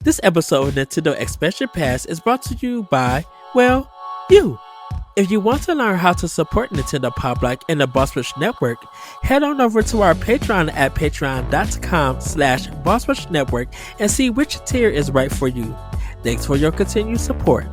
This episode of Nintendo Expansion Pass is brought to you by, well, you. If you want to learn how to support Nintendo Pop Block and the Boss Rush Network, head on over to our Patreon at patreon.com/Boss Rush Network and see which tier is right for you. Thanks for your continued support.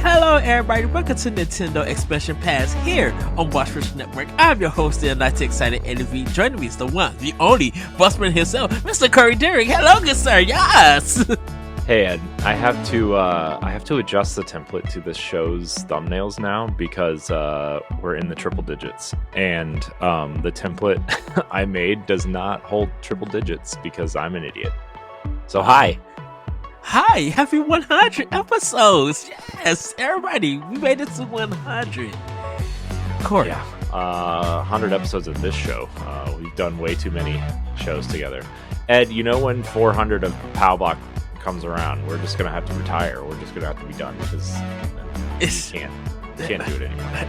Hello everybody, welcome to Nintendo Expansion Pass here on Boss Rush Network. I'm your host, the Night Excited Eddie V. Joining me is the one, the only Bossman himself, Mr. Corey Dirrig. Hello, good sir, yes! Hey Ed, I have to adjust the template to this show's thumbnails now because we're in the triple digits, and the template I made does not hold triple digits because I'm an idiot. So hi, happy 100 episodes! Yes, everybody, we made it to 100. Corey. Yeah, 100 episodes of this show. We've done way too many shows together. Ed, you know when 400 of Pow Block comes around, we're just gonna have to retire. We're just gonna have to be done because we can't do it anymore.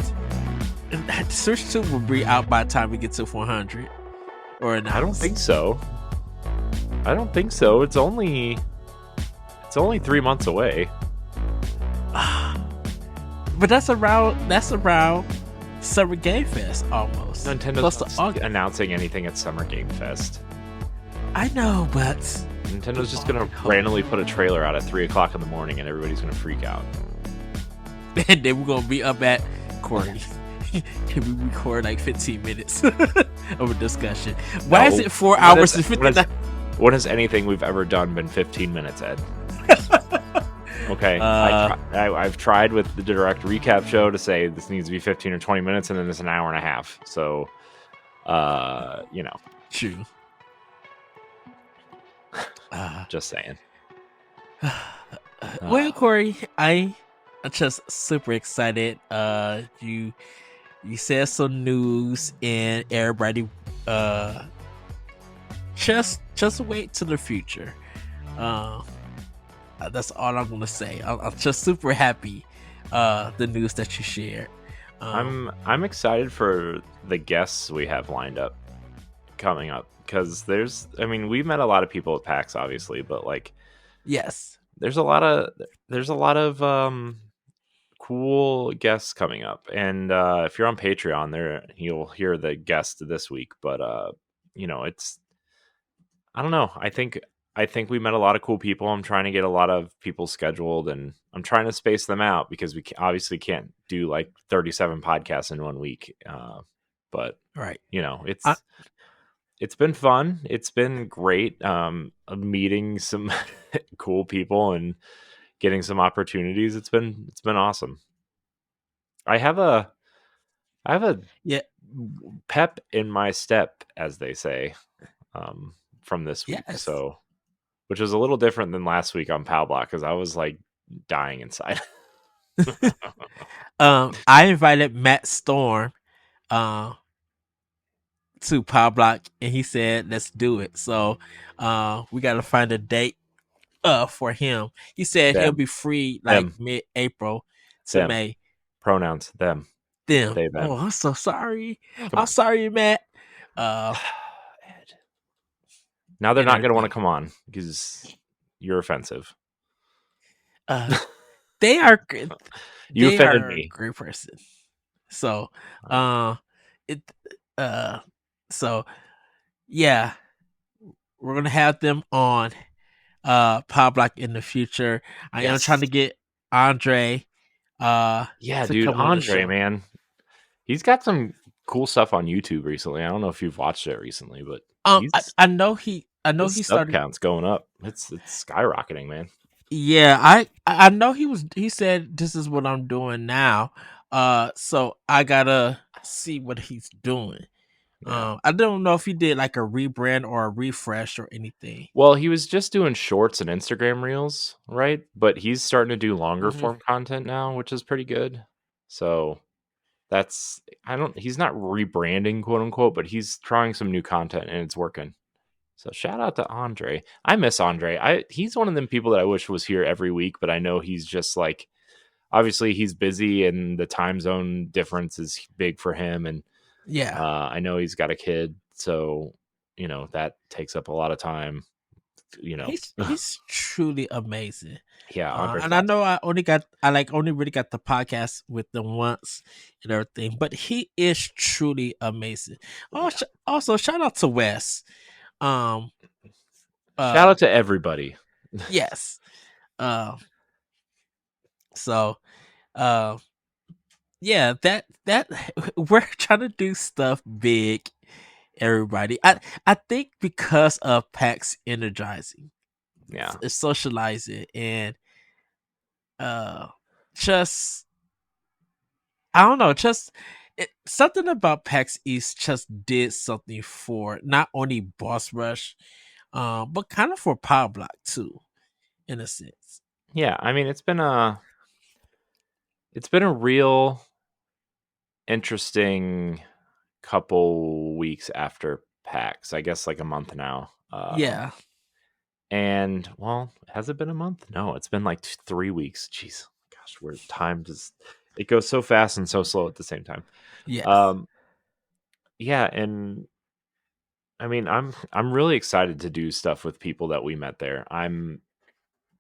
That Search 2 will be out by the time we get to 400. Or not. I don't think so. It's only 3 months away. But that's around Summer Game Fest almost. Nintendo's not announcing anything at Summer Game Fest. I know, but Nintendo's just gonna randomly put a trailer out at 3 o'clock in the morning, and everybody's gonna freak out. And then we're gonna be up at Corey. Can we record like 15 minutes of a discussion? Why is it 4 hours and 59? When has anything we've ever done been 15 minutes, Ed? Okay, I've tried with the direct recap show to say this needs to be 15 or 20 minutes, and then it's an hour and a half. So, True. Just saying. Well, Corey, I'm just super excited. You said some news, and everybody, just wait to the future. That's all I'm gonna say. I'm just super happy. The news that you shared. I'm excited for the guests we have lined up coming up because we've met a lot of people at PAX, obviously, but yes, there's a lot of cool guests coming up, and if you're on Patreon, there you'll hear the guest this week. But it's I don't know. I think we met a lot of cool people. I'm trying to get a lot of people scheduled, and I'm trying to space them out because we obviously can't do like 37 podcasts in 1 week. But right, it's been fun. It's been great meeting some cool people and getting some opportunities. It's been awesome. I have a pep in my step, as they say, from this week. yes. So, which was a little different than last week on Pow Block because I was like dying inside. I invited Matt Storm to Pow Block, and he said, "Let's do it." So, we got to find a date for him. He said he'll be free like mid-April to May. Pronouns them. Them. They, them. Oh, I'm so sorry. I'm sorry, Matt. Now they're not going to want to come on because you're offensive. They are. You offended me. A great person. So, yeah, we're gonna have them on Pow Block in the future. I am trying to get Andre. Dude, Andre, man, he's got some cool stuff on YouTube recently. I don't know if you've watched it recently, but I know he started counts going up. It's skyrocketing, man. Yeah, I know he said this is what I'm doing now. So I gotta see what he's doing. Yeah. I don't know if he did like a rebrand or a refresh or anything. Well, he was just doing shorts and Instagram reels, right? But he's starting to do longer form content now, which is pretty good. So he's not rebranding, quote unquote, but he's trying some new content and it's working. So shout out to Andre. I miss Andre. He's one of them people that I wish was here every week, but I know he's just like, obviously he's busy and the time zone difference is big for him. And Yeah. I know he's got a kid, so that takes up a lot of time. You know, He's truly amazing. yeah, Andre's And I awesome. know I like only really got the podcast with them once and everything, but he is truly amazing. Yeah. Also shout out to Wes. Um Shout uh out to everybody. yes. Uh so uh yeah, that we're trying to do stuff big, everybody. I think because of PAX energizing, Yeah, socializing, and uh just I don't know, just something about PAX East just did something for not only Boss Rush, but kind of for Power Block too, in a sense. yeah. I mean, it's been a real interesting couple weeks after PAX. I guess like a month now. Yeah, And well, has it been a month? No, it's been like 3 weeks. Jeez, gosh, where time just it goes so fast and so slow at the same time. yes, Um, yeah, and I mean, I'm really excited to do stuff with people that we met there. I'm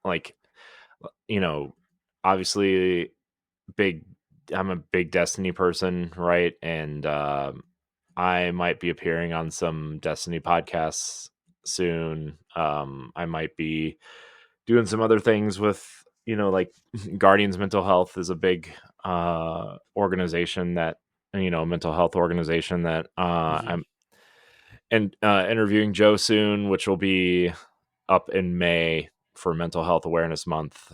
like, you know, obviously big. I'm a big Destiny person, right? And I might be appearing on some Destiny podcasts soon. I might be doing some other things with like Guardians Mental Health is a big organization that mental health organization that hmm I'm and interviewing Joe soon, which will be up in May for Mental Health Awareness Month.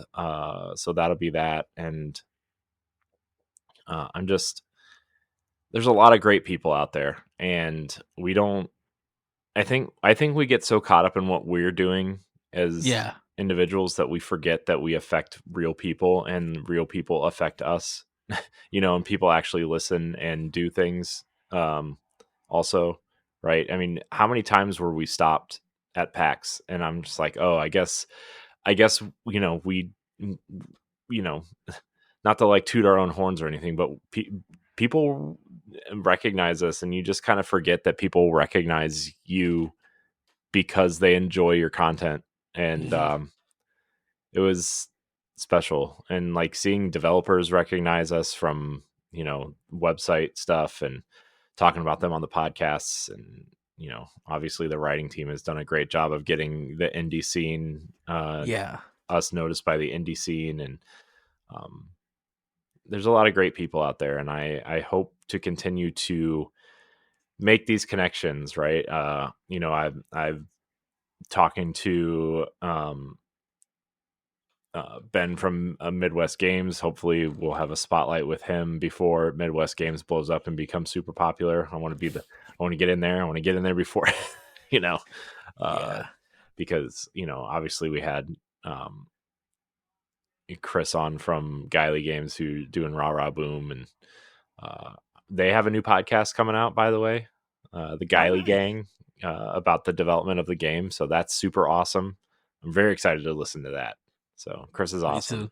So that'll be that, and I'm just there's a lot of great people out there, and we don't. I think we get so caught up in what we're doing as yeah, individuals that we forget that we affect real people and real people affect us. And people actually listen and do things. Also, right? I mean, how many times were we stopped at PAX and I'm just like, oh, I guess we you know not to like toot our own horns or anything, but people recognize us, and you just kind of forget that people recognize you because they enjoy your content. And hmm it was special, and like seeing developers recognize us from website stuff and talking about them on the podcasts. And obviously the writing team has done a great job of getting the indie scene yeah, us noticed by the indie scene. And um, there's a lot of great people out there, and I hope to continue to make these connections, right? I've talking to Ben from Midwest Games. Hopefully, we'll have a spotlight with him before Midwest Games blows up and becomes super popular. I want to get in there. I want to get in there before, you know, uh, yeah, because obviously we had um, Chris on from Guiley Games who doing Rah Rah Boom, and uh, they have a new podcast coming out, by the way, the all Guiley right, Gang, about the development of the game. So that's super awesome. I'm very excited to listen to that. So Chris is me awesome. too.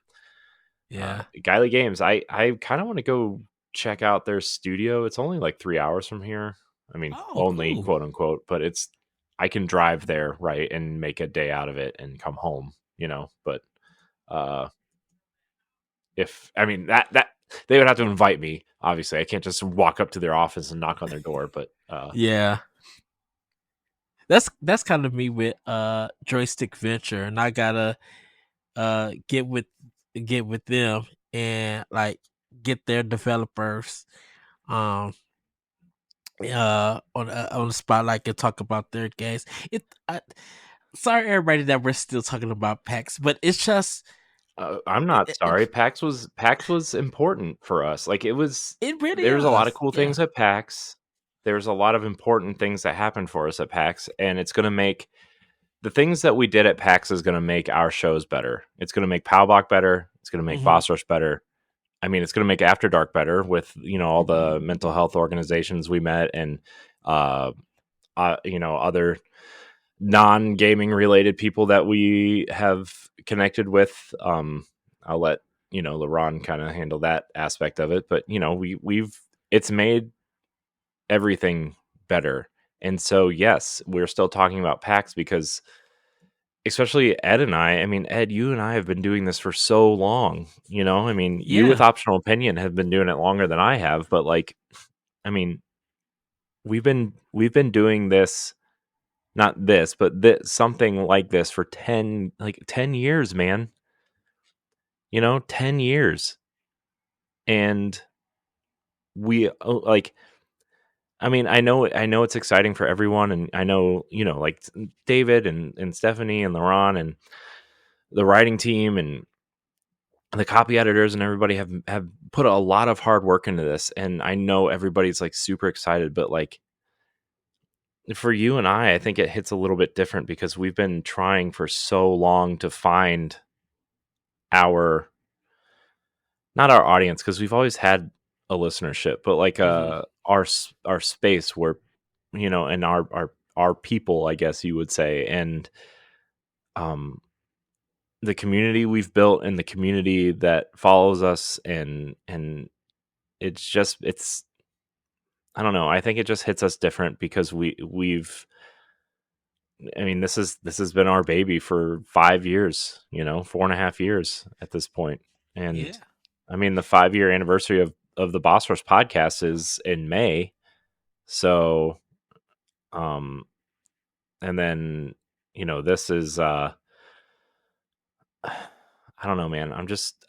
Yeah. Guiley Games, I kind of want to go check out their studio. It's only like 3 hours from here. I mean, Oh, only cool. quote unquote, but I can drive there, right, and make a day out of it and come home. But uh, if I mean that they would have to invite me. Obviously, I can't just walk up to their office and knock on their door. But Yeah, that's kind of me with Joystick Venture, and I gotta get with them and like get their developers um on the spotlight and talk about their games. Sorry everybody that we're still talking about PAX, but it's just I'm not sorry. PAX was important for us. Like it was. it really There's a lot of is. cool Yeah. things at PAX. There's a lot of important things that happened for us at PAX, and it's going to make the things that we did at PAX is going to make our shows better. It's going to make Powbach better. It's going to make hmm Boss Rush better. I mean, it's going to make After Dark better with all the mental health organizations we met, and uh, other non-gaming related people that we have connected with. I'll let LeRon kind of handle that aspect of it, but we've it's made everything better. And so yes, we're still talking about PAX because especially Ed and I mean, Ed, you and I have been doing this for so long, I mean, you with Yeah, Optional Opinion have been doing it longer than I have, but like, I mean, we've been doing this, not this, but something like this for 10 years, man. 10 years. And we like, I mean, I know it's exciting for everyone, and I know, like David and Stephanie and LaRon and the writing team and the copy editors and everybody have put a lot of hard work into this, and I know everybody's like super excited, but like for you and I think it hits a little bit different because we've been trying for so long to find our not our audience, because we've always had a listenership, but like hmm, our space where and our people, I guess you would say, and um the community we've built and the community that follows us, and it's I don't know, I think it just hits us different because we've I mean, this has been our baby for 5 years, 4.5 years at this point. And yeah, I mean, the 5 year anniversary of the Boss Rush podcast is in May. So, um, and then, this is, I don't know, man.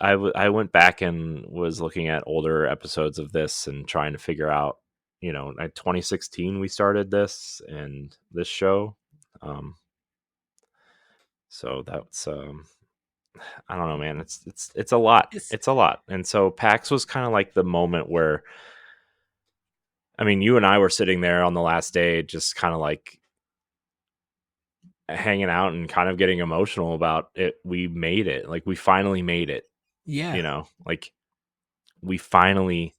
I went back and was looking at older episodes of this and trying to figure out, in 2016 we started this and this show. Um, so that's, I don't know, man. It's a lot. it's It's a lot. And so PAX was kind of like the moment where, I mean, you and I were sitting there on the last day, just kind of like hanging out and kind of getting emotional about it. We made it. Like we finally made it. yeah, Like we finally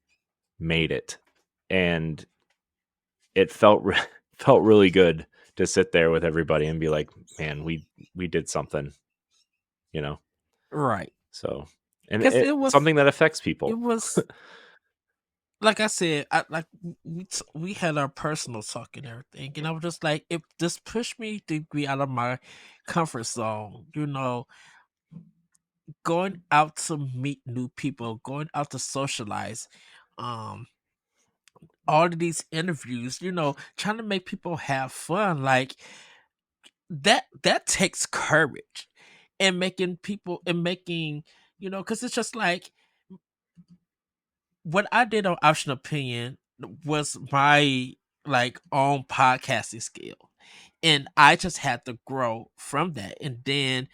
made it, and it felt really good to sit there with everybody and be like, man, we did something. You know. right. So, and Because it something that affects it people. was like I said, we had our personal talk and everything, and I was just like, it just pushed me to be out of my comfort zone. Going out to meet new people, going out to socialize, um, all of these interviews, trying to make people have fun, like that takes courage, and making, because it's just like what I did on Option Opinion was my like own podcasting skill. And I just had to grow from that. And then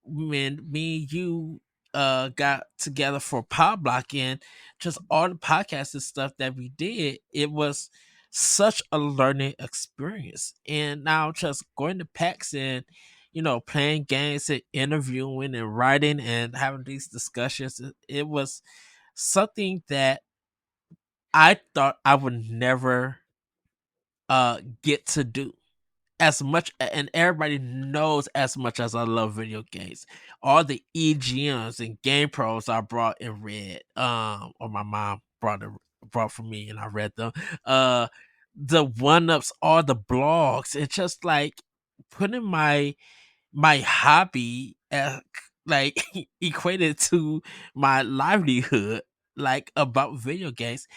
when me and you got together for Pod Block and just all the podcasts and stuff that we did, it was such a learning experience. And now just going to PAX and playing games and interviewing and writing and having these discussions, it was something that I thought I would never get to do as much, and everybody knows as much as I love video games. All the EGMs and game pros I brought and read, or my mom brought for me and I read them. Uh the one ups, all the blogs, it's just like putting my hobby like equated to my livelihood, like about video games.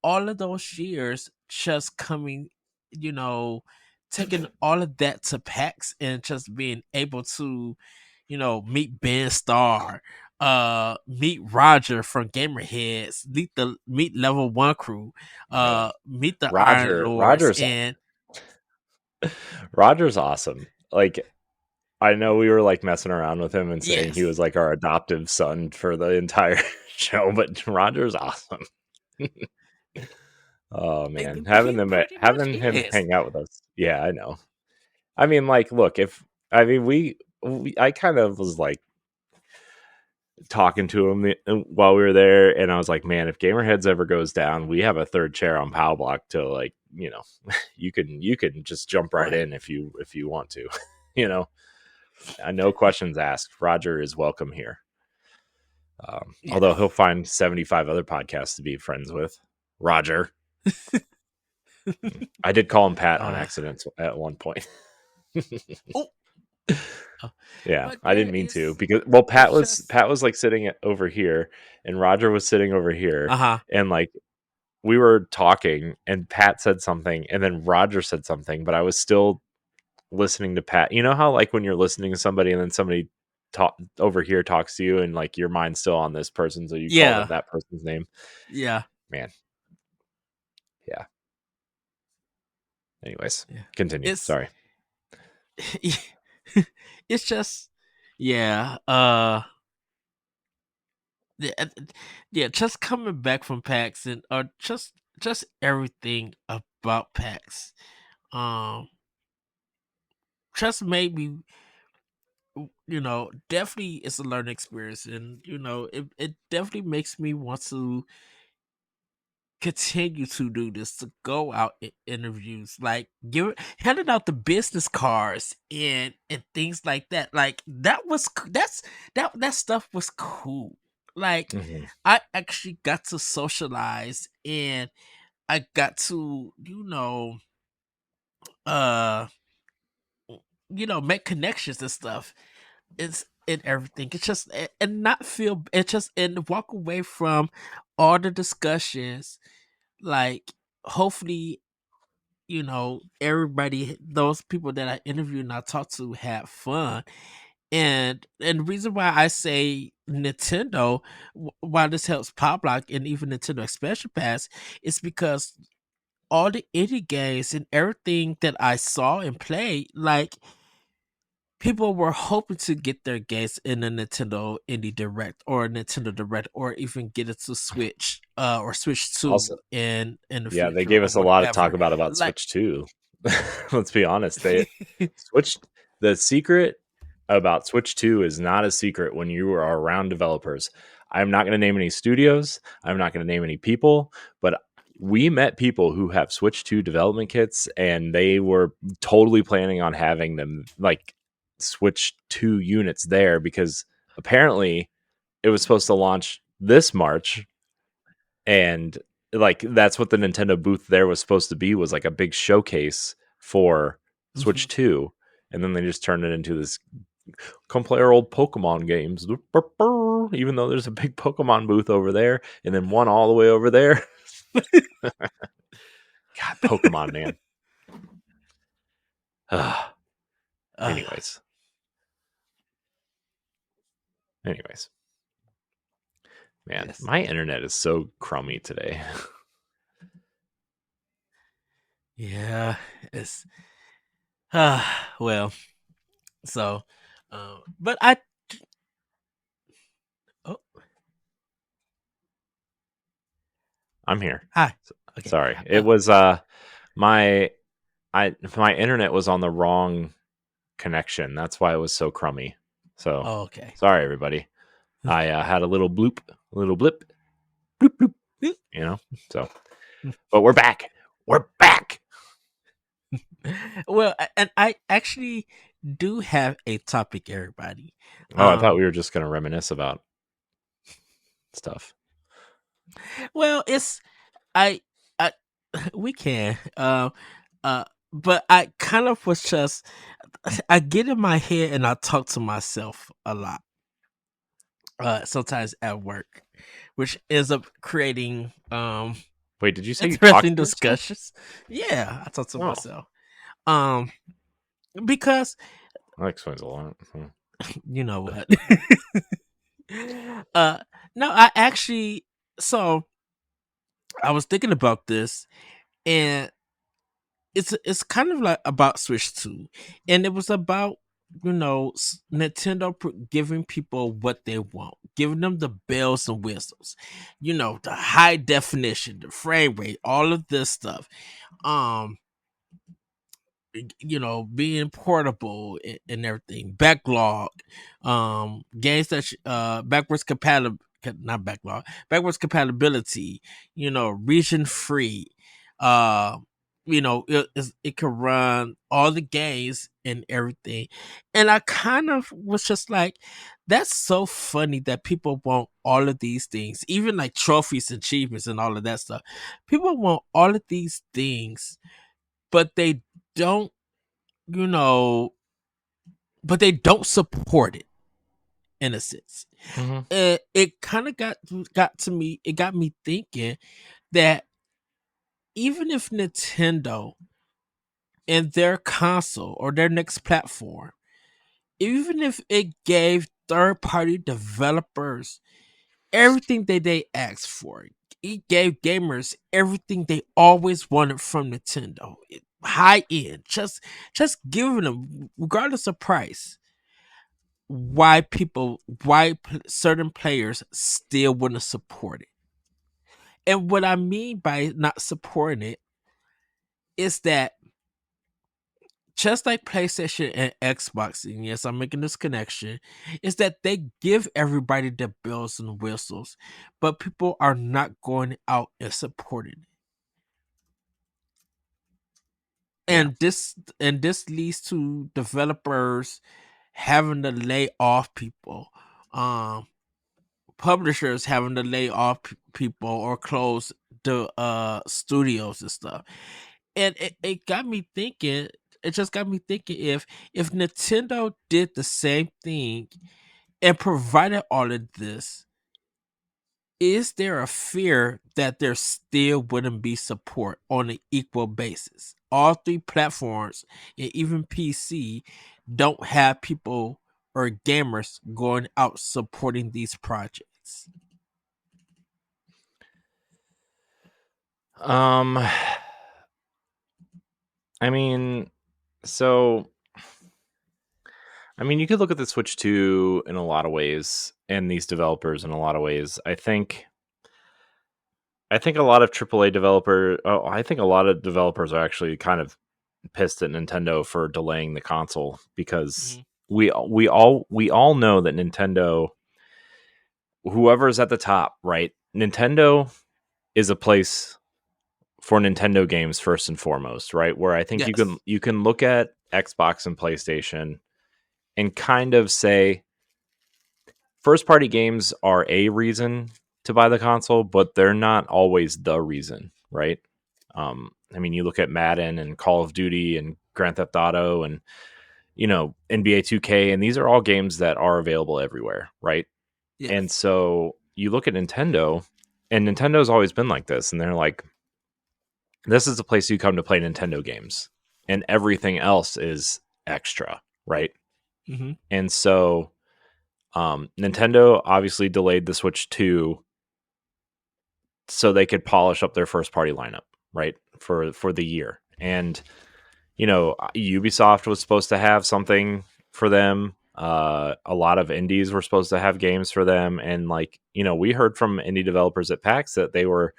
All of those years just coming, you know, taking all of that to PAX and just being able to, meet Ben Starr, meet Roger from Gamerheads, meet Level One Crew, Yeah. meet the Iron Roger, Lords, Roger's and Roger's awesome. Like I know we were like messing around with him and saying he yes, was like our adoptive son for the entire show, but Roger's awesome. Oh man, he pretty much having him is. hang out with us. Yeah, I know. I mean, like, look, if I mean, we I kind of was like, talking to him while we were there, and I was like, man, if Gamerheads ever goes down, we have a third chair on Pow Block to, like, you can just jump right Right. in if you want to. you know no questions asked. Roger is welcome here. Yeah. Although he'll find 75 other podcasts to be friends with. Roger. I did call him Pat on Uh. accident at one point. Oh. uh, Yeah, but I there didn't mean to, is. because It's just. Pat was like sitting over here, and Roger was sitting over here, Uh-huh. and like we were talking, and Pat said something, and then Roger said something, but I was still listening to Pat. You know how, like, when you're listening to somebody and then somebody over here talks to you, and like your mind's still on this person, so you call Yeah. them that person's name. Yeah. Man, yeah. Anyways, Yeah. continue. It's Sorry. it's just yeah, yeah, yeah, just coming back from PAX and just everything about PAX. Um just made me definitely it's a learning experience, and it definitely makes me want to continue to do this, to go out in interviews, like handing out the business cards and things like that. Like that stuff was cool. Like Hmm. I actually got to socialize, and I got to uh make connections and stuff. It's in everything. It's just and not feel it just and walk away from all the discussions, like hopefully everybody, those people that I interviewed and I talked to, had fun. And the reason why I say Nintendo, why this helps Pop Block and even Nintendo Expansion Pass, is because all the indie games and everything that I saw and played, like people were hoping to get their games in a Nintendo Indie Direct or a Nintendo Direct, or even get it to Switch, or Switch 2 Also, in the yeah, they future gave or us a lot of talk whatever. about Like Switch too. Let's be honest. They switched the secret about Switch 2 is not a secret when you are around developers. I'm not going to name any studios. I'm not going to name any people, but we met people who have Switch 2 development kits, and they were totally planning on having them, like, Switch 2 units there, because apparently it was supposed to launch this March, and like that's what the Nintendo booth there was supposed to be, was like a big showcase for Switch mhm. 2, and then they just turned it into this come play our old Pokemon games, even though there's a big Pokemon booth over there and then one all the way over there. God, Pokemon, man. uh, anyways, anyways, man, yes, my internet is so crummy today. yeah, it's well, so, but I oh I'm here. hi, okay, Sorry, it was my my internet was on the wrong connection. That's why it was so crummy. So okay. sorry, everybody. I had a little bloop, a little blip, bloop bloop. So, but we're back. We're back. Well, and I actually do have a topic, everybody. Oh, I thought Um, we were just gonna reminisce about stuff. well, I we can, but I kind of was just I get in my head and I talk to myself a lot. Sometimes at work, which ends up creating Wait, did you say you talked interesting to yourself? discussions. Yeah, I talk to Oh, myself. Um, because that explains a lot. you know what? uh, no, I actually. So I was thinking about this, and it's kind of like about Switch 2, and it was about Nintendo giving people what they want, giving them the bells and whistles, the high definition, the frame rate, all of this stuff. Um, being portable and everything, backlog, games that backwards compatible, not backlog, backwards compatibility, region free, uh it can run all the games and everything. And I kind of was just like, that's so funny that people want all of these things, even like trophies, achievements, and all of that stuff. People want all of these things, but they don't, you know, but they don't support it in a sense. Mhm. And it kind of got to me. It got me thinking that even if Nintendo and their console or their next platform, even if it gave third party developers everything that they asked for, it gave gamers everything they always wanted from Nintendo, high end, just giving them regardless of price. Certain players still wouldn't support it. And what I mean by not supporting it is that, just like PlayStation and Xbox, and yes, I'm making this connection, is that they give everybody the bells and whistles, but people are not going out and supporting it. Yeah. And this leads to developers having to lay off people, um publishers having to lay off people or close the studios and stuff. And it got me thinking. It just got me thinking, if Nintendo did the same thing and provided all of this, is there a fear that there still wouldn't be support on an equal basis? All three platforms and even PC don't have people or gamers going out supporting these projects. Um, I mean, so you could look at the Switch 2 in a lot of ways, and these developers in a lot of ways. I think a lot of AAA developer. Oh, I think a lot of developers are actually kind of pissed at Nintendo for delaying the console, because Mhm. we all know that Nintendo, whoever's at the top, right? Nintendo is a place for Nintendo games first and foremost, right? Where I think you can Yes. you can look at Xbox and PlayStation and kind of say first party games are a reason to buy the console, but they're not always the reason, right? You look at Madden and Call of Duty and Grand Theft Auto and NBA 2K, and these are all games that are available everywhere, right? And Yes. so you look at Nintendo, and Nintendo's always been like this, and they're like, this is the place you come to play Nintendo games, and everything else is extra, right? Hmm. And so Nintendo obviously delayed the Switch 2 so they could polish up their first party lineup, right? For the year. And Ubisoft was supposed to have something for them. A lot of indies were supposed to have games for them, and we heard from indie developers at PAX that they were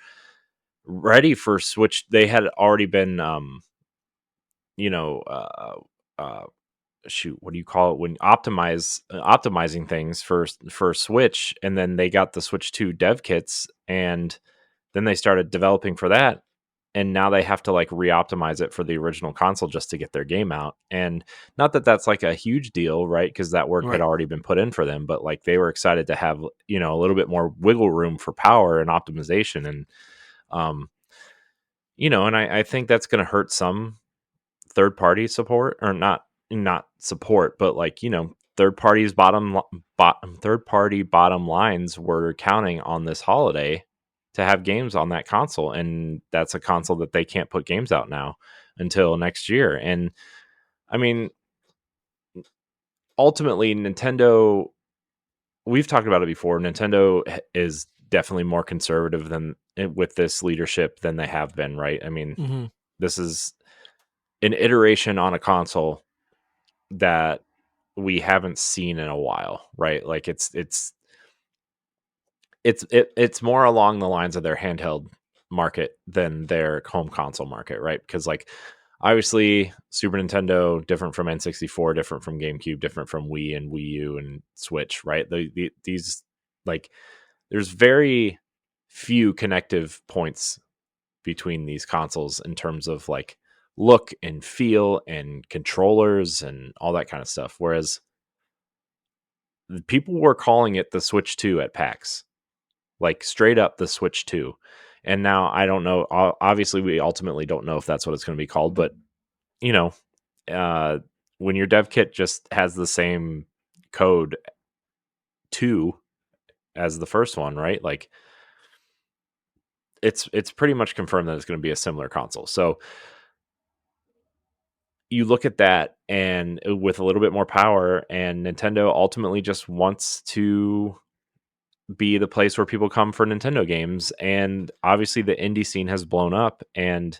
ready for Switch. They had already been, you know, uh, shoot, what do you call it when optimizing things for Switch, and then they got the Switch 2 dev kits, and then they started developing for that, and now they have to like re-optimize it for the original console just to get their game out. And not that that's like a huge deal, right? Because that work had Right. already been put in for them, but like they were excited to have a little bit more wiggle room for power and optimization. And um and I think that's going to hurt some third party support, or not support, but third party bottom lines were counting on this holiday to have games on that console, and that's a console that they can't put games out now until next year. And I mean, ultimately, Nintendo, we've talked about it before, Nintendo is definitely more conservative than with this leadership than they have been, right? Hmm. This is an iteration on a console that we haven't seen in a while, right? Like it's more along the lines of their handheld market than their home console market, right? Because like obviously Super Nintendo different from N64, different from GameCube, different from Wii and Wii U and Switch, right? These like there's very few connective points between these consoles in terms of like look and feel and controllers and all that kind of stuff. Whereas people were calling it the Switch 2 at PAX, like straight up the Switch 2. And now I don't know. Obviously, we ultimately don't know if that's what it's going to be called, but you know, uh, when your dev kit just has the same code 2 as the first one, right? Like it's pretty much confirmed that it's going to be a similar console. So you look at that and with a little bit more power, and Nintendo ultimately just wants to be the place where people come for Nintendo games. And obviously the indie scene has blown up, and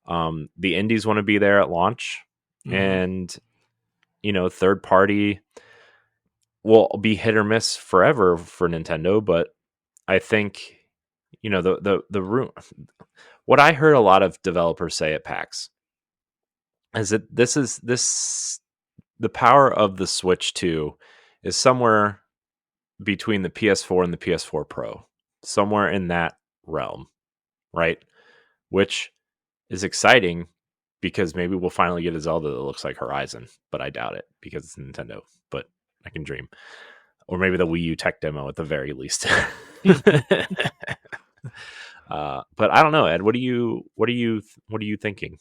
the indies want to be there at launch. Mm-hmm. And third party will be hit or miss forever for Nintendo, but I think the room. What I heard a lot of developers say at PAX is that this the power of the Switch 2 is somewhere between the PS4 and the PS4 Pro, somewhere in that realm, right? Which is exciting because maybe we'll finally get a Zelda that looks like Horizon, but I doubt it because it's Nintendo. But I can dream, or maybe the Wii U tech demo at the very least. But I don't know, Ed. What are you thinking?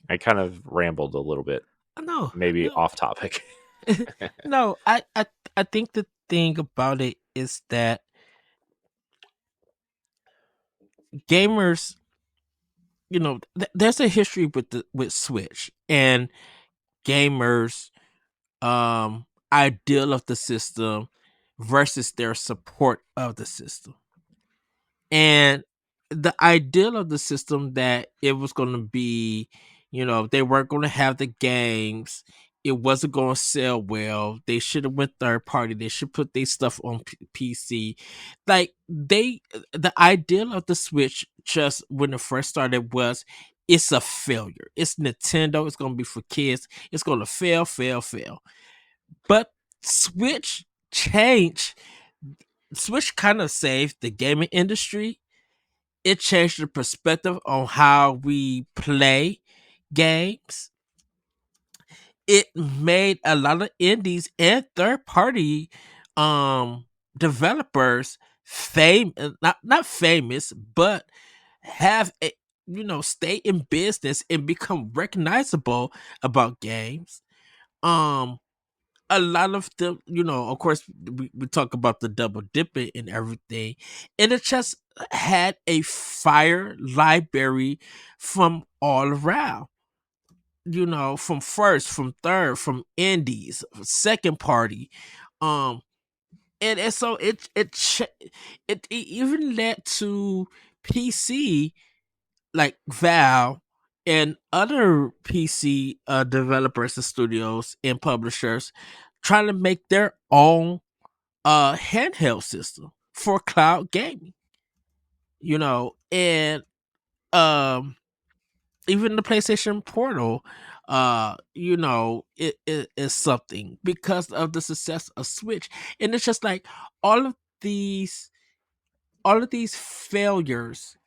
I kind of rambled a little bit, No, maybe no, off topic. no. I think the thing about it is that gamers, there's a history with Switch and gamers, ideal of the system versus their support of the system. And the ideal of the system that it was going to be, they weren't going to have the games. It wasn't going to sell well. They should have went third party. They should put their stuff on PC. Like the ideal of the Switch, just when it first started, was it's a failure. It's Nintendo. It's going to be for kids. It's going to fail, fail, fail. But Switch changed. Switch kind of saved the gaming industry. It changed the perspective on how we play games. It made a lot of indies and third party um developers not famous, but have a stay in business and become recognizable about games. Um a lot of them, of course, we talk about the double dipping and everything, and it just had a fire library from all around. From first, from third, from indies, second party, um, and so it even led to PC like Valve and other PC developers and studios and publishers trying to make their own handheld system for cloud gaming. And um even the PlayStation Portal, it is something because of the success of Switch. And it's just like all of these all of these failures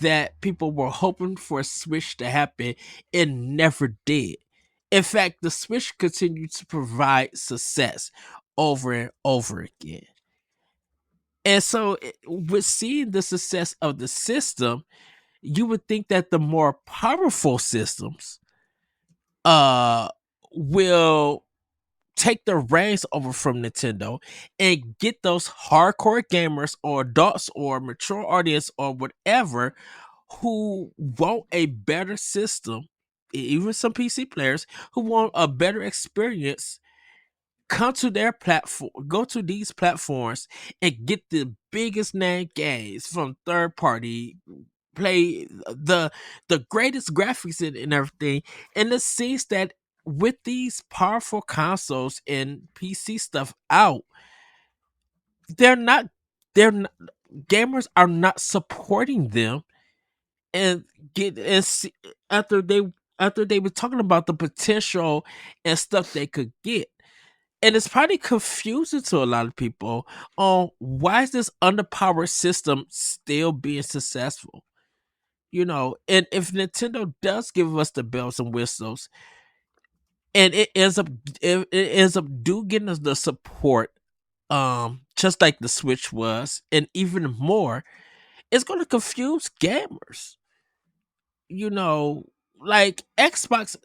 that people were hoping for a Switch to happen, it never did. In fact, the Switch continued to provide success over and over again. And so, with seeing the success of the system, you would think that the more powerful systems uh will take the reins over from Nintendo and get those hardcore gamers or adults or mature audience or whatever who want a better system, even some PC players who want a better experience, come to their platform, go to these platforms and get the biggest name games from third party, play the greatest graphics and everything. And it seems that with these powerful consoles and PC stuff out, they're not they're not, gamers are not supporting them and get and see, after they after they were talking about the potential and stuff they could get. And it's probably confusing to a lot of people on why is this underpowered system still being successful. And if Nintendo does give us the bells and whistles, and it ends up do getting us the support, just like the Switch was, and even more, it's going to confuse gamers. you know, like Xbox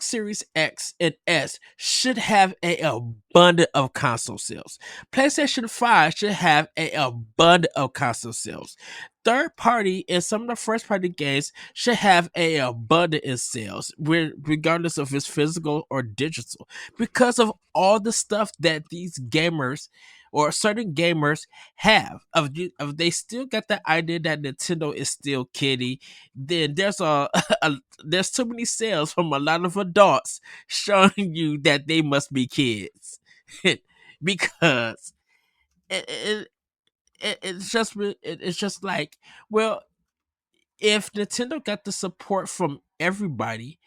Series X and S should have a abundant of console sales. PlayStation 5 should have a abundant of console sales. Third party and some of the first party games should have a abundant in sales, regardless if it's physical or digital, because of all the stuff that these gamers or certain gamers have. If they still got the idea that Nintendo is still kiddie, then there's too many sales from a lot of adults showing you that they must be kids. Because it's just like, well, if Nintendo got the support from everybody,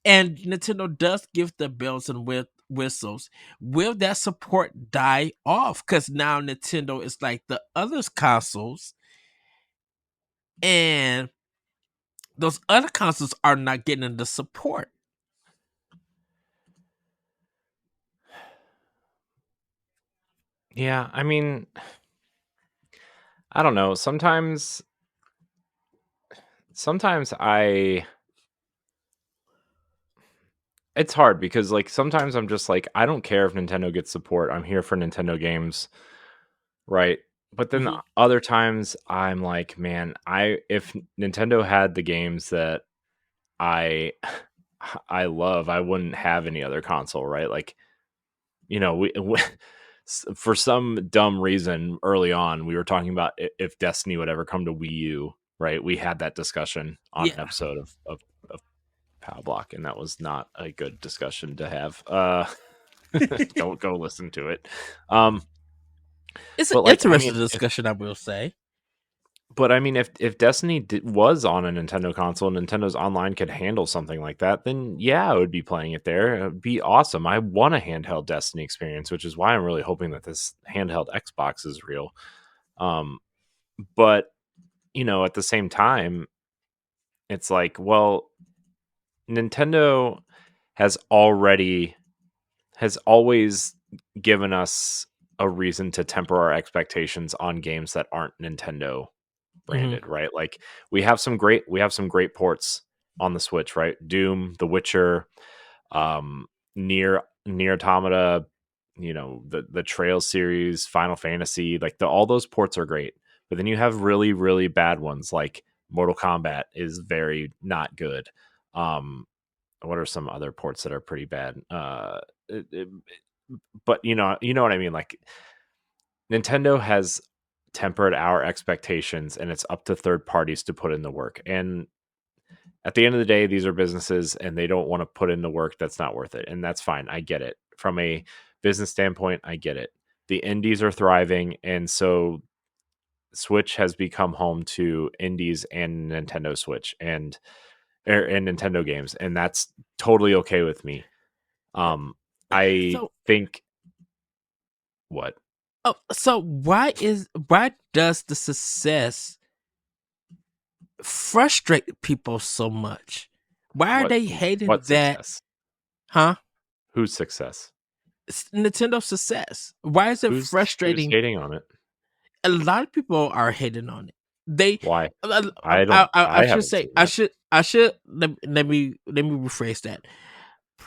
and Nintendo does give the bells and whistles, will that support die off? Because now Nintendo is like the other consoles, and those other consoles are not getting the support. Yeah, I mean, I don't know. Sometimes I it's hard because like sometimes I'm just like I don't care if Nintendo gets support. I'm here for Nintendo games, right? But then Hmm. other times I'm like, man, I if Nintendo had the games that I I love, I wouldn't have any other console, right? Like, we for some dumb reason early on, we were talking about if Destiny would ever come to Wii U, right? We had that discussion on an Yeah, episode of Pow Block, and that was not a good discussion to have. Don't go listen to it. Um, it's an but like, I interesting mean, discussion, I will say. if Destiny was on a Nintendo console, Nintendo's online could handle something like that, then yeah, I would be playing it there. It'd be awesome. I want a handheld Destiny experience, which is why I'm really hoping that this handheld Xbox is real. Um, but at the same time, it's like, well, Nintendo has already has always given us a reason to temper our expectations on games that aren't Nintendo Hmm. branded, right? Like we have some great ports on the Switch, right? Doom, The Witcher, Near Automata, the Trails series, Final Fantasy, like all those ports are great. But then you have really, really bad ones like Mortal Kombat is very not good. Um, what are some other ports that are pretty bad? It, it, but you know what I mean. Like Nintendo has tempered our expectations, and it's up to third parties to put in the work. And at the end of the day, these are businesses, and they don't want to put in the work that's not worth it, and that's fine. I get it. From a business standpoint, I get it. The indies are thriving, and so Switch has become home to indies and Nintendo Switch and Nintendo games, and that's totally okay with me. Um, I So, think what why does the success frustrate people so much? Why are what they hating what that? success? Huh? Whose success? Nintendo success. Why is it Who's frustrating? hating on it? A lot of people are hating on it. They, Why? I, I don't. I I should haven't say, seen that. let me rephrase that.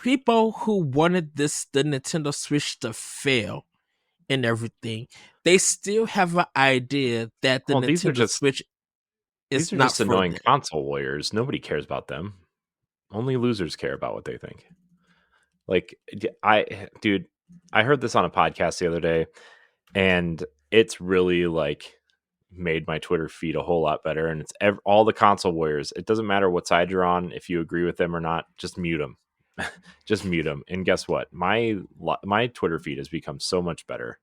People who wanted the Nintendo Switch to fail and everything, they still have an idea that the Well, these are Nintendo just Switch these is are not just for annoying them. console warriors. Nobody cares about them. Only losers care about what they think. Like dude, I heard this on a podcast the other day, and it's really like made my Twitter feed a whole lot better. And it's all the console warriors. It doesn't matter what side you're on, if you agree with them or not. Just mute them. Just mute them. And guess what? My Twitter feed has become so much better.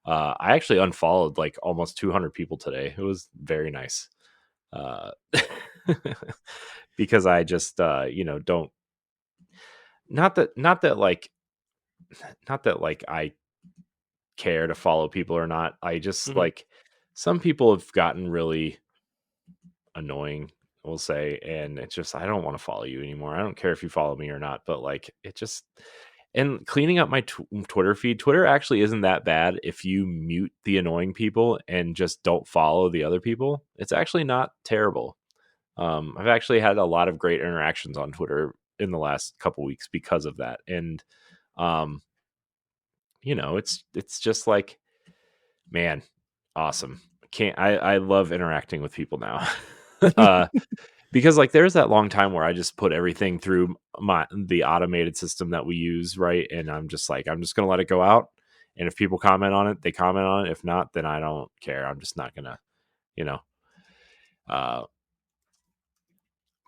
I actually unfollowed like almost 200 people today. It was very nice. Uh, because I just don't, not that I care to follow people or not. I just Mhm. like, some people have gotten really annoying, we'll say, and it's just, I don't want to follow you anymore. I don't care if you follow me or not, but like, it just, and cleaning up my Twitter feed. Twitter actually isn't that bad if you mute the annoying people and just don't follow the other people. It's actually not terrible. I've actually had a lot of great interactions on Twitter in the last couple weeks because of that. And um, it's just like, man, awesome. Can't I love interacting with people now. uh because like, there's that long time where I just put everything through the automated system that we use, right? And I'm just like, I'm just gonna let it go out. And if people comment on it, they comment on it. If not, then I don't care. I'm just not gonna, you know. Uh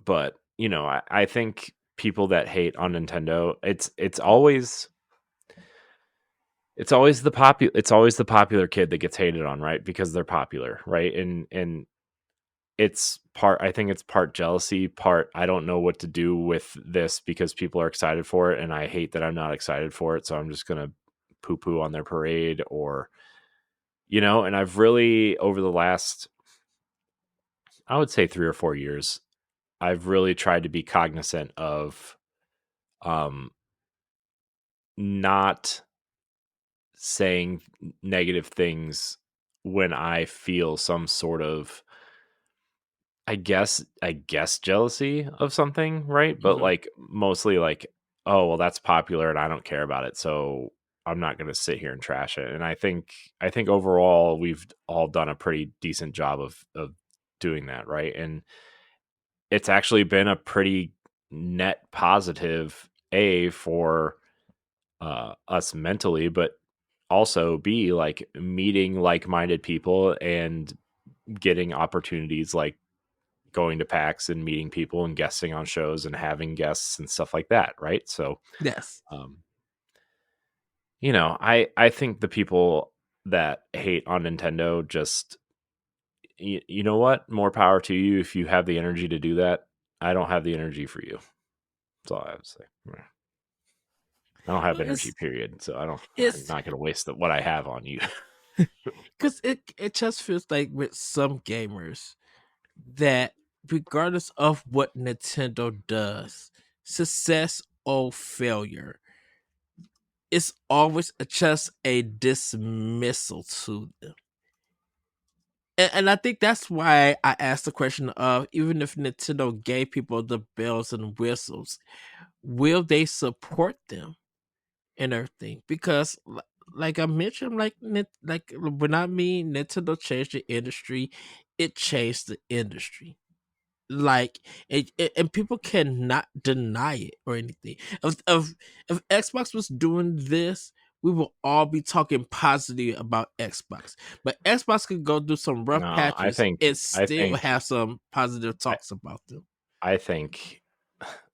but I think people that hate on Nintendo, it's always the popular kid that gets hated on, right? Because they're popular, right? And I think it's part jealousy, part I don't know what to do with this because people are excited for it, and I hate that I'm not excited for it, so I'm just gonna poo poo on their parade, or and I've really, over the last, I would say, 3 or 4 years, I've really tried to be cognizant of um not saying negative things when I feel some sort of, I guess jealousy of something, right? But Mhm. like, mostly like, oh well, that's popular and I don't care about it, so I'm not going to sit here and trash it. And I think overall we've all done a pretty decent job of doing that, right? And it's actually been a pretty net positive, A, for us mentally, but also B, like, meeting like-minded people and getting opportunities, like going to PAX and meeting people and guesting on shows and having guests and stuff like that, right? So, Yes. um, I think the people that hate on Nintendo, just, you know what? More power to you if you have the energy to do that. I don't have the energy for you. That's all I have to say. I don't have Well, energy, period. So I'm it's not going to waste what I have on you. because it just feels like with some gamers that regardless of what Nintendo does, success or failure, it's always just a dismissal to them. And I think that's why I asked the question of, even if Nintendo gave people the bells and whistles, will they support them and everything? Because like I mentioned, like when I mean Nintendo changed the industry, it changed the industry. Like and people cannot deny it or anything. If Xbox was doing this, we will all be talking positive about Xbox. But Xbox could go through some rough No, I patches think and I still think have some positive I, talks about them. I think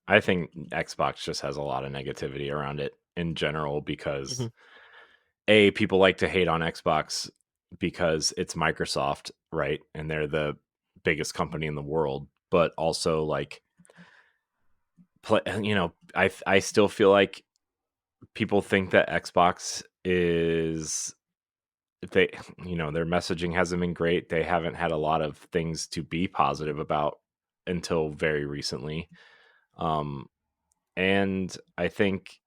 I think Xbox just has a lot of negativity around it in general, because Mhm. people like to hate on Xbox because it's Microsoft, right? And they're the biggest company in the world, but also, like, I still feel like people think that Xbox is, they their messaging hasn't been great. They haven't had a lot of things to be positive about until very recently. Um and I think,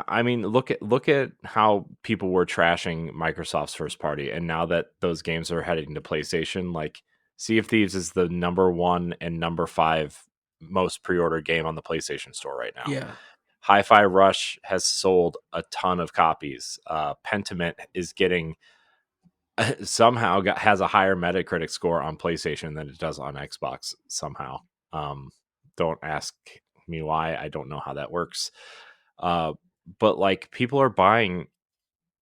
I mean, look at how people were trashing Microsoft's first party, and now that those games are heading to PlayStation, like, Sea of Thieves is the number one and number five most pre-ordered game on the PlayStation Store right now. Yeah. Hi-Fi Rush has sold a ton of copies. Pentiment is getting has a higher Metacritic score on PlayStation than it does on Xbox somehow. Um, don't ask me why. I don't know how that works. Uh, but like, people are buying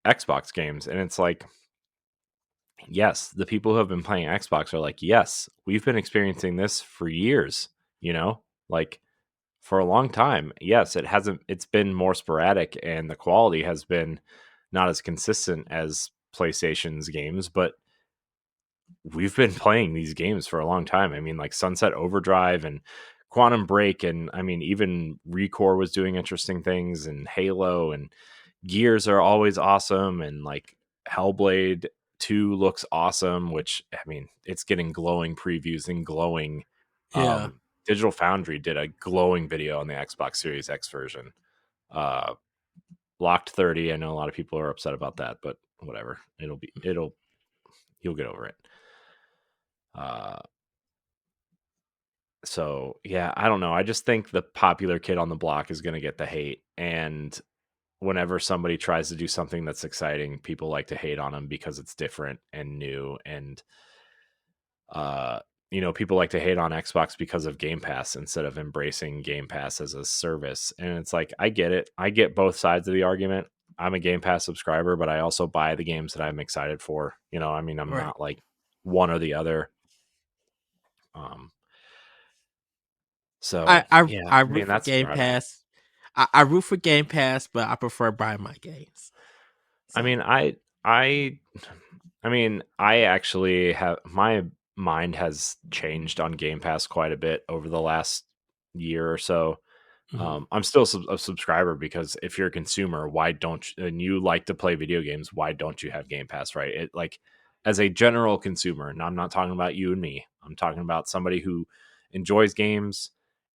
Xbox games, and it's like, yes, the people who have been playing Xbox are like, yes, we've been experiencing this for years, like, for a long time. Yes, it's been more sporadic, and the quality has been not as consistent as PlayStation's games, but we've been playing these games for a long time. I mean, like Sunset Overdrive and Quantum Break, and I mean, even Recore was doing interesting things, and Halo and Gears are always awesome, and like Hellblade 2 looks awesome, which I mean, it's getting glowing previews and glowing. Yeah. Digital Foundry did a glowing video on the Xbox Series X version. Uh, Locked 30. I know a lot of people are upset about that, but whatever. You'll get over it. Uh, so yeah, I don't know. I just think the popular kid on the block is going to get the hate, and whenever somebody tries to do something that's exciting, people like to hate on them because it's different and new. And uh people like to hate on Xbox because of Game Pass instead of embracing Game Pass as a service. And it's like, I get it. I get both sides of the argument. I'm a Game Pass subscriber, but I also buy the games that I'm excited for. I mean, I'm Right. not like one or the other. um I so I yeah, I I root mean, for that's Game where I'm at. Pass. I root for Game Pass, but I prefer buying my games. I So mean, I I mean, I actually have my mind has changed on Game Pass quite a bit over the last year or so. mhm. I'm still a subscriber because if you're a consumer, why don't you, and you like to play video games, why don't you have Game Pass, right? It like, as a general consumer, and I'm not talking about you and me. I'm talking about somebody who enjoys games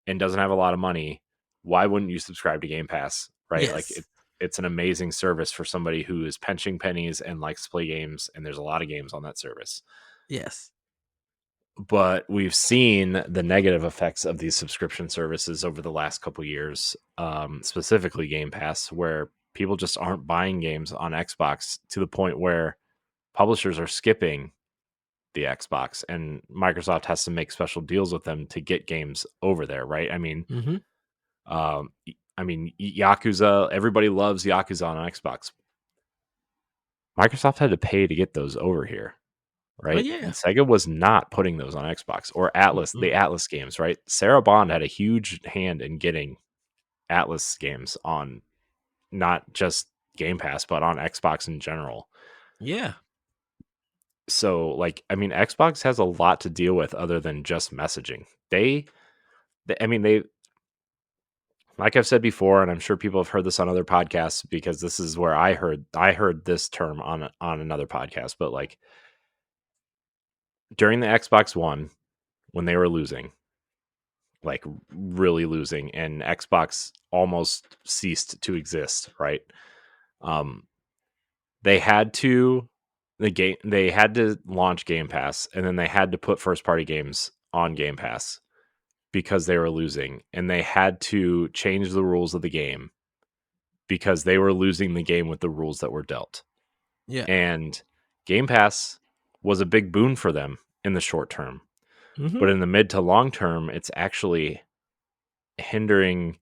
and doesn't have a lot of money. Why wouldn't you subscribe to Game Pass, right? Like Yes. it's an amazing service for somebody who is pinching pennies and likes to play games, and there's a lot of games on that service. Yes. But we've seen the negative effects of these subscription services over the last couple years, specifically Game Pass, where people just aren't buying games on Xbox to the point where publishers are skipping the Xbox, and Microsoft has to make special deals with them to get games over there, right? Mhm. Yakuza. Everybody loves Yakuza on Xbox. Microsoft had to pay to get those over here, Oh right? yeah. Sega was not putting those on Xbox or Atlas, Mm-mm. the Atlas games, right? Sarah Bond had a huge hand in getting Atlas games on not just Game Pass, but on Xbox in general. Yeah. So, like, I mean, Xbox has a lot to deal with other than just messaging. They, like I've said before, and I'm sure people have heard this on other podcasts because this is where I heard this term on another podcast. But like during the Xbox One, when they were losing, like really losing, and Xbox almost ceased to exist, right? Um they had to they had to launch Game Pass, and then they had to put first party games on Game Pass because they were losing, and they had to change the rules of the game because they were losing the game with the rules that were dealt. Yeah. And Game Pass was a big boon for them in the short term, Mhm. but in the mid to long term, it's actually hindering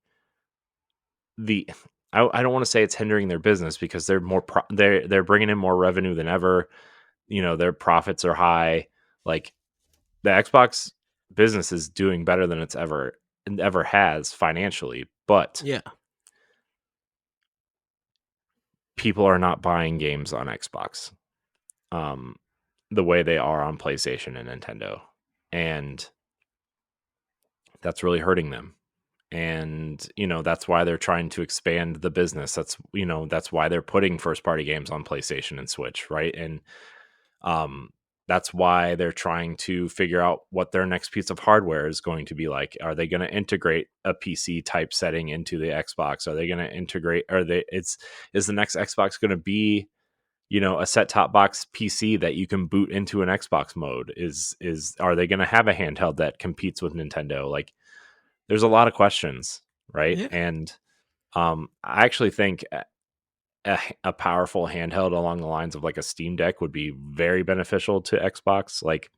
the I don't want to say it's hindering their business because they're bringing in more revenue than ever. Their profits are high. Like the Xbox business is doing better than it's ever has financially, but Yeah. people are not buying games on Xbox um the way they are on PlayStation and Nintendo. And that's really hurting them. And that's why they're trying to expand the business. That's why they're putting first party games on PlayStation and Switch, right? And um that's why they're trying to figure out what their next piece of hardware is going to be like. Are they going to integrate a PC type setting into the Xbox? Are they going to integrate, is the next Xbox going to be a set top box PC that you can boot into an Xbox mode? Are they going to have a handheld that competes with Nintendo? Like, there's a lot of questions, right? Yeah. And I actually think a powerful handheld along the lines of like a Steam Deck would be very beneficial to Xbox. Like,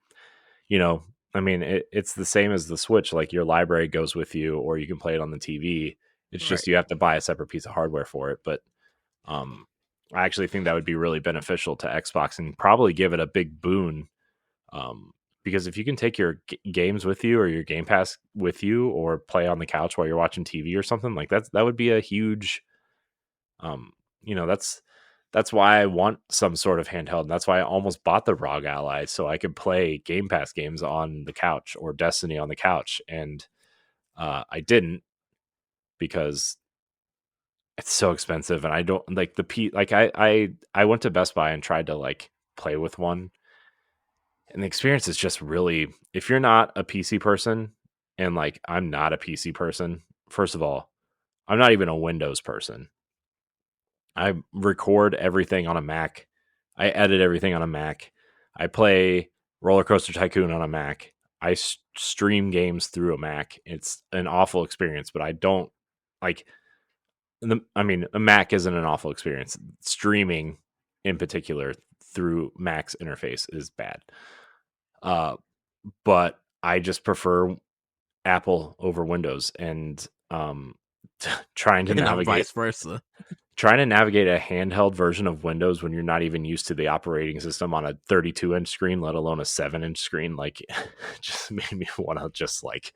you know, it's the same as the Switch. Like, your library goes with you, or you can play it on the TV. It's Right. just you have to buy a separate piece of hardware for it. But um, I actually think that would be really beneficial to Xbox and probably give it a big boon. Um, because if you can take your games with you or your Game Pass with you, or play on the couch while you're watching TV or something like that would be a huge, um, that's that's why I want some sort of handheld. And that's why I almost bought the ROG Ally so I could play Game Pass games on the couch or Destiny on the couch. And I didn't because it's so expensive, and I don't like the P. Like I went to Best Buy and tried to like play with one, and the experience is just really. If you're not a PC person, and like I'm not a PC person, first of all, I'm not even a Windows person. I record everything on a Mac. I edit everything on a Mac. I play Roller Coaster Tycoon on a Mac. I stream games through a Mac. It's an awful experience, but I don't like. I mean, a Mac isn't an awful experience. Streaming, in particular, through Mac's interface is bad. Uh, but I just prefer Apple over Windows, and trying to And I'm navigate vice versa. trying to navigate a handheld version of Windows when you're not even used to the operating system on a 32-inch screen, let alone a 7-inch screen, like just made me want to just like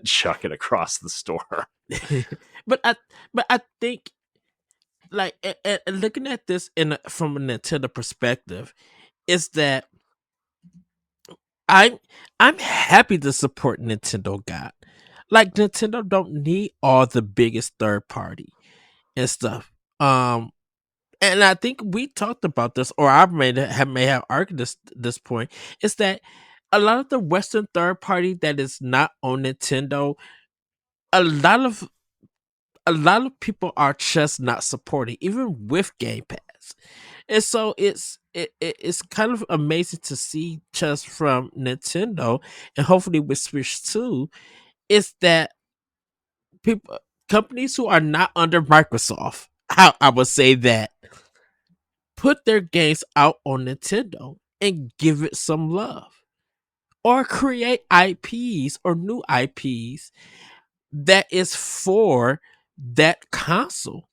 chuck it across the store. but I think like looking at this from a Nintendo perspective is that I'm I'm happy to support Nintendo God. Like Nintendo don't need all the biggest third party and stuff. And I think we talked about this, or I may have argued this point, is that a lot of the Western third party that is not on Nintendo, a lot of a lot of people are just not supporting, even with Game Pass. And so it's kind of amazing to see just from Nintendo, and hopefully with Switch 2, is that people companies who are not under Microsoft, I would say that, put their games out on Nintendo and give it some love. Or create IPs or new IPs that is for that console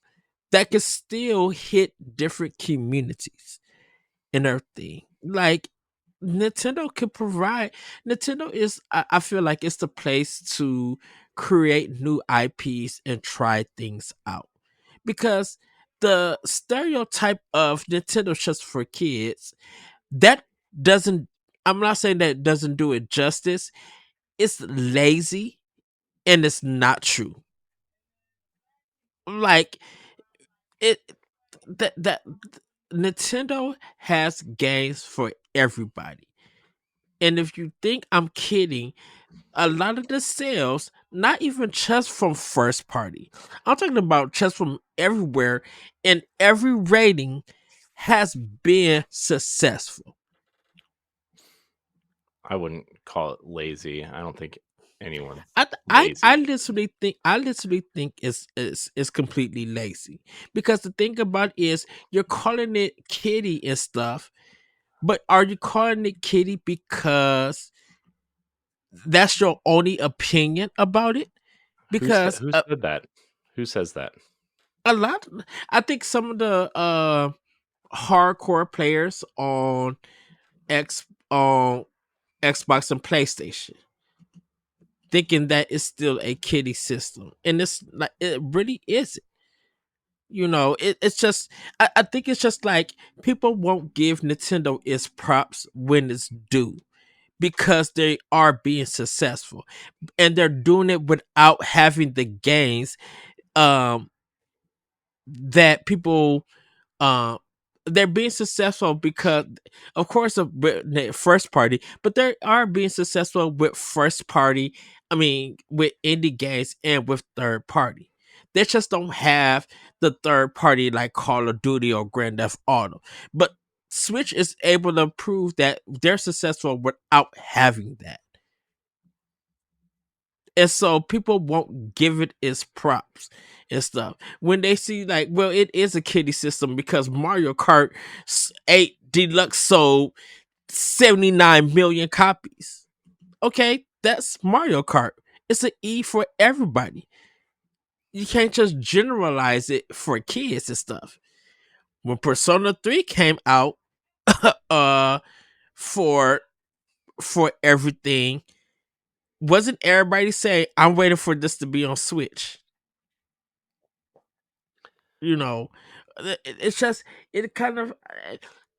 that can still hit different communities and everything. Like Nintendo can provide. Nintendo is, I feel like it's the place to create new IPs and try things out, because the stereotype of Nintendo just for kids, that doesn't. I'm not saying that it doesn't do it justice. It's lazy and it's not true. Like it that Nintendo has games for everybody. And if you think I'm kidding, a lot of the sales, not even just from first party, I'm talking about just from everywhere, and every rating has been successful. I wouldn't call it lazy. I don't think anyone's I lazy. literally think it's completely lazy, because the thing about it is you're calling it kitty and stuff, but are you calling it kitty because that's your only opinion about it? Because Who said that? Who says that? a lot, I think some of the hardcore players on Xbox and PlayStation thinking that it's still a kiddie system, and it's like it really isn't. It's just, I think it's just like people won't give Nintendo its props when it's due, because they are being successful, and they're doing it without having the gains um that people um they're being successful because, of course, of first party, but they are being successful with first party. I mean, with indie games and with third party. They just don't have the third party like Call of Duty or Grand Theft Auto. But Switch is able to prove that they're successful without having that. And so people won't give it its props and stuff when they see, like, well, it is a kiddie system because Mario Kart 8 Deluxe sold 79 million copies. Okay, that's Mario Kart. It's an E for everybody. You can't just generalize it for kids and stuff. When Persona 3 came out, uh for everything, wasn't everybody saying, I'm waiting for this to be on Switch? You know, it's just it kind of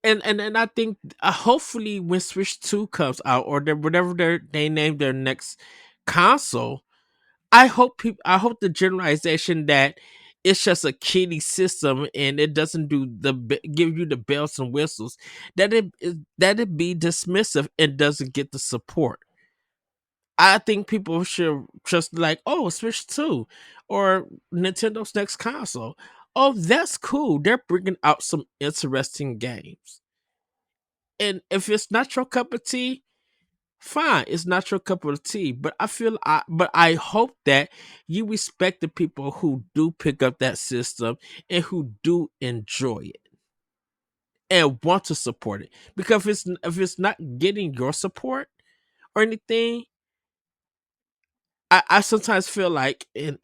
and I think hopefully when Switch 2 comes out or whatever they name their next console, I hope the generalization that it's just a kiddie system and it doesn't give you the bells and whistles, that it be dismissive and doesn't get the support. I think people should just like, oh, Switch 2 or Nintendo's next console. Oh, that's cool. They're bringing out some interesting games. And if it's not your cup of tea, fine, it's not your cup of tea. But I hope that you respect the people who do pick up that system and who do enjoy it and want to support it. Because if it's not getting your support or anything, I sometimes feel like, and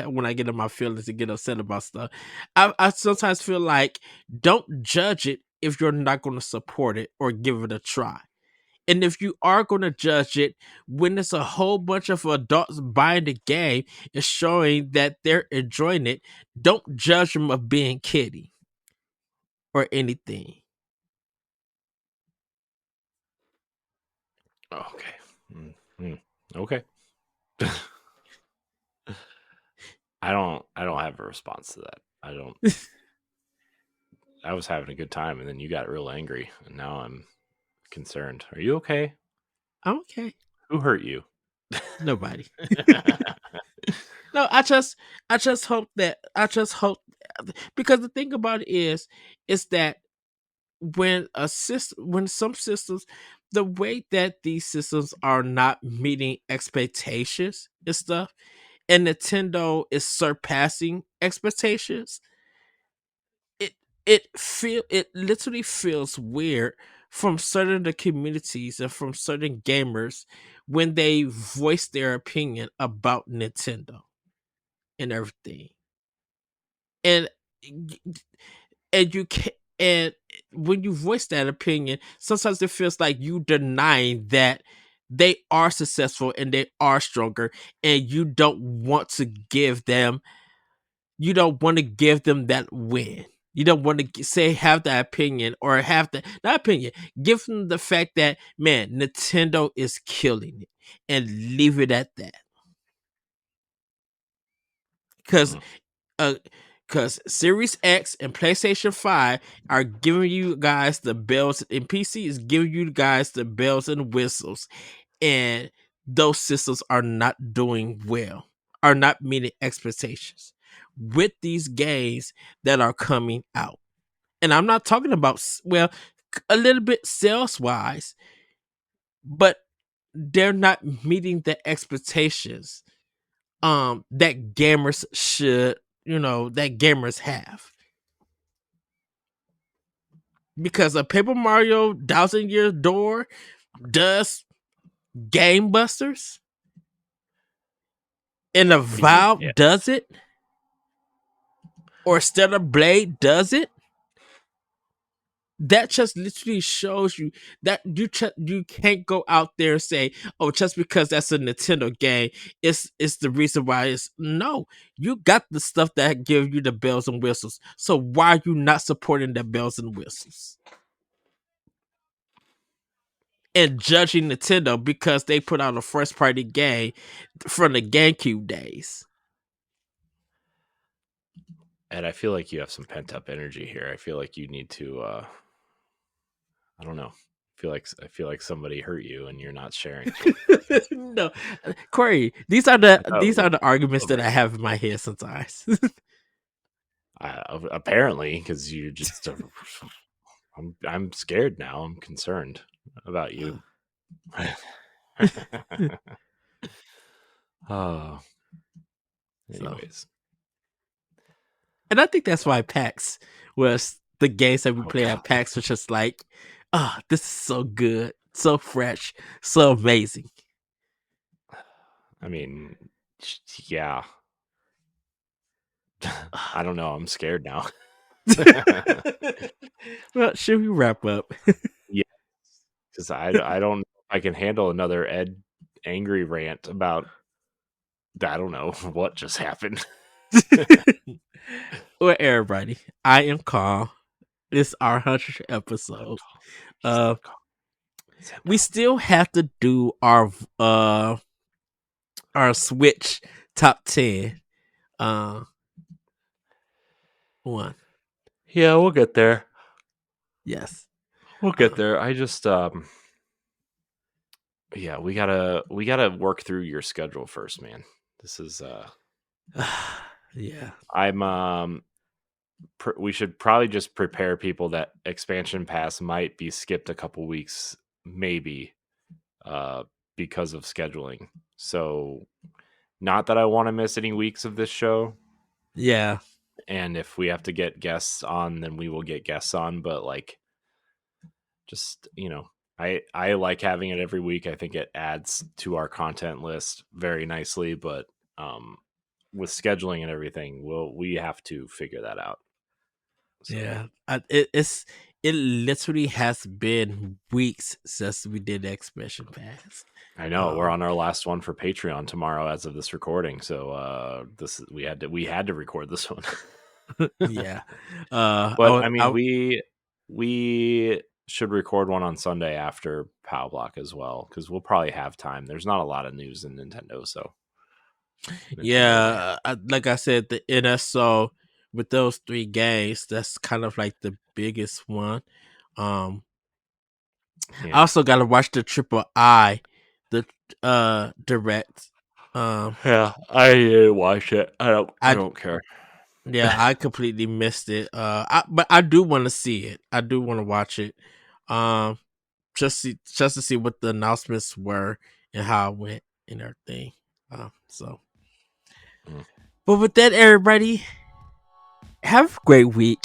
when I get in my feelings and get upset about stuff, I sometimes feel like don't judge it if you're not going to support it or give it a try. And if you are going to judge it when there's a whole bunch of adults buying the game and showing that they're enjoying it, don't judge them of being kiddie or anything. Okay. Okay. I don't have a response to that. I don't. I was having a good time, and then you got real angry, and now I'm concerned. Are you okay? I'm okay. Who hurt you? Nobody. No, I just hope because the thing about it is that when some systems, the way that these systems are not meeting expectations and stuff, and Nintendo is surpassing expectations, it it literally feels weird from certain of the communities and from certain gamers when they voice their opinion about Nintendo and everything. And and you can and when you voice that opinion, sometimes it feels like you denying that they are successful and they are stronger, and you don't want to give them that win. You don't want to say have that opinion or have that not opinion. Give them the fact that man, Nintendo is killing it, and leave it at that. Because Mm. uh, because Series X and PlayStation 5 are giving you guys the bells, and PC is giving you guys the bells and whistles, and those systems are not doing well, are not meeting expectations with these games that are coming out. And I'm not talking about, well, a little bit sales wise, but they're not meeting the expectations that gamers should, that gamers have. Because a Paper Mario Thousand Year Door does Game Busters and a I mean, Valve does it, or Stellar Blade does it, that just literally shows you that you can't go out there and say, oh, just because that's a Nintendo game, it's the reason why. It's no, you got the stuff that give you the bells and whistles, so why are you not supporting the bells and whistles and judging Nintendo because they put out a first party game from the GameCube days? and I feel like you have some pent up energy here. I feel like you need to. I don't know. I feel like somebody hurt you, and you're not sharing. No, Corey, these are Oh, the a arguments little that bit. I have in my head sometimes. Apparently, because you just. I'm scared now. I'm concerned about you. Oh, So, anyways. and I think that's why PAX was the games that we Oh play god. at PAX was just like, oh, this is so good, so fresh, so amazing. I mean, yeah. I don't know. I'm scared now. Well, should we wrap up? Yeah, because I don't know if I can handle another angry rant about I don't know what just happened. Well, everybody, I am Carl. This is our 100th episode. We still have to do our Switch top 10. One. Yeah, we'll get there. Yes. We'll get there. I just yeah, we gotta work through your schedule first, man. This is Yeah. I'm we should probably just prepare people that expansion pass might be skipped a couple weeks, maybe, because of scheduling. So, not that I want to miss any weeks of this show. Yeah. And if we have to get guests on, then we will get guests on. But like, just I like having it every week. I think it adds to our content list very nicely. But with scheduling and everything, we have to figure that out. So. Yeah. It literally has been weeks since we did the expansion pass. I know we're on our last one for Patreon tomorrow as of this recording. So we had to record this one. Yeah. But I mean, we should record one on Sunday after Pow Block as well, because we'll probably have time. There's not a lot of news in Nintendo, so yeah, like I said, the NSO with those 3 games, that's kind of like the biggest one. I also got to watch the Triple I, the direct. Yeah, I didn't watch it. I don't care. Yeah, I completely missed it. But I do want to see it. I do want to watch it. Just to see what the announcements were and how it went and everything. But with that, everybody, have a great week.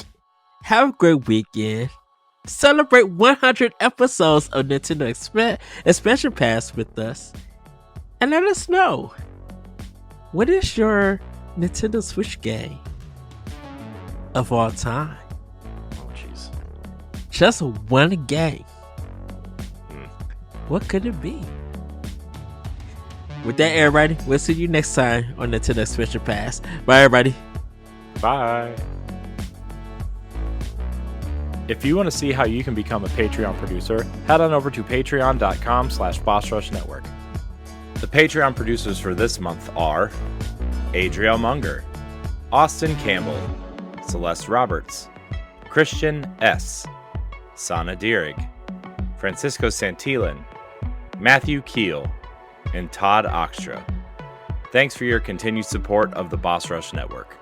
Have a great weekend. Celebrate 100 episodes of Nintendo Expansion Pass with us. And let us know, what is your Nintendo Switch game of all time? Oh, jeez. Just one game. What could it be? With that, everybody, we'll see you next time on Nintendo Expansion Pass. Bye, everybody. Bye. If you want to see how you can become a Patreon producer, head on over to patreon.com/BossRushNetwork. The Patreon producers for this month are Adriel Munger, Austin Campbell, Celeste Roberts, Christian S., Sana Dirrig, Francisco Santillan, Matthew Keel, and Todd Oxtra. Thanks for your continued support of the Boss Rush Network.